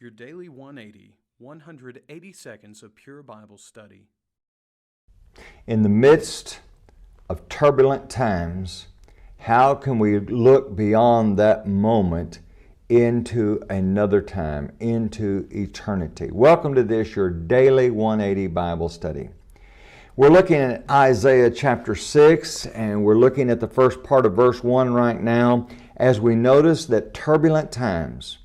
Your Daily 180, 180 seconds of pure Bible study. In the midst of turbulent times, how can we look beyond that moment into another time, into eternity? Welcome to this, your Daily 180 Bible study. We're looking at Isaiah chapter 6, and we're looking at the first part of verse 1 right now, as we notice that turbulent times,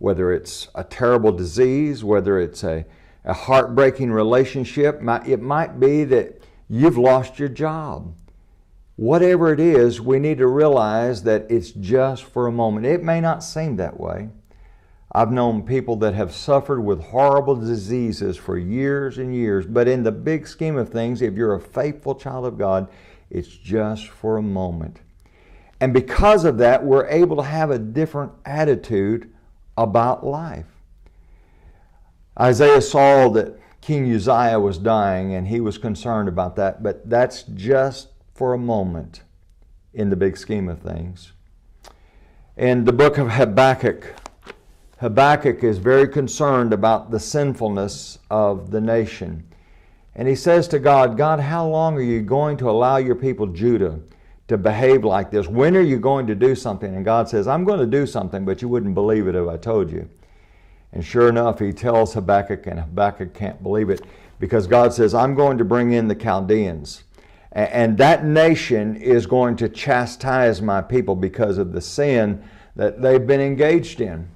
whether it's a terrible disease, whether it's a heartbreaking relationship, it might be that you've lost your job. Whatever it is, we need to realize that it's just for a moment. It may not seem that way. I've known people that have suffered with horrible diseases for years and years, but in the big scheme of things, if you're a faithful child of God, it's just for a moment. And because of that, we're able to have a different attitude about life. Isaiah saw that King Uzziah was dying, and he was concerned about that, but that's just for a moment in the big scheme of things. In the book of Habakkuk is very concerned about the sinfulness of the nation. And he says to God, God, how long are you going to allow your people Judah to behave like this? When are you going to do something? And God says, I'm going to do something, but you wouldn't believe it if I told you. And sure enough, he tells Habakkuk, and Habakkuk can't believe it, because God says, I'm going to bring in the Chaldeans. And that nation is going to chastise my people because of the sin that they've been engaged in.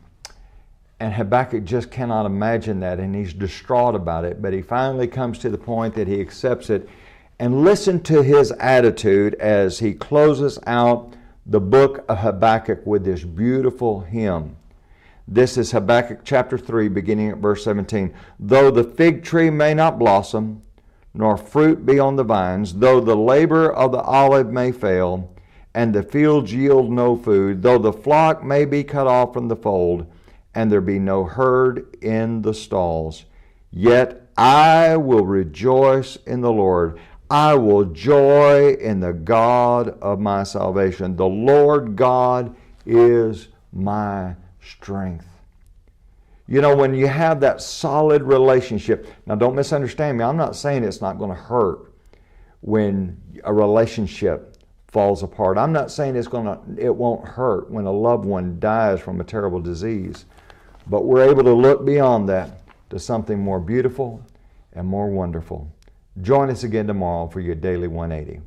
And Habakkuk just cannot imagine that, and he's distraught about it. But he finally comes to the point that he accepts it. And listen to his attitude as he closes out the book of Habakkuk with this beautiful hymn. This is Habakkuk chapter 3, beginning at verse 17. Though the fig tree may not blossom, nor fruit be on the vines, though the labor of the olive may fail, and the fields yield no food, though the flock may be cut off from the fold, and there be no herd in the stalls, yet I will rejoice in the Lord. I will joy in the God of my salvation. The Lord God is my strength. You know, when you have that solid relationship, now don't misunderstand me, I'm not saying it's not going to hurt when a relationship falls apart. I'm not saying it won't hurt when a loved one dies from a terrible disease. But we're able to look beyond that to something more beautiful and more wonderful. Join us again tomorrow for your Daily 180.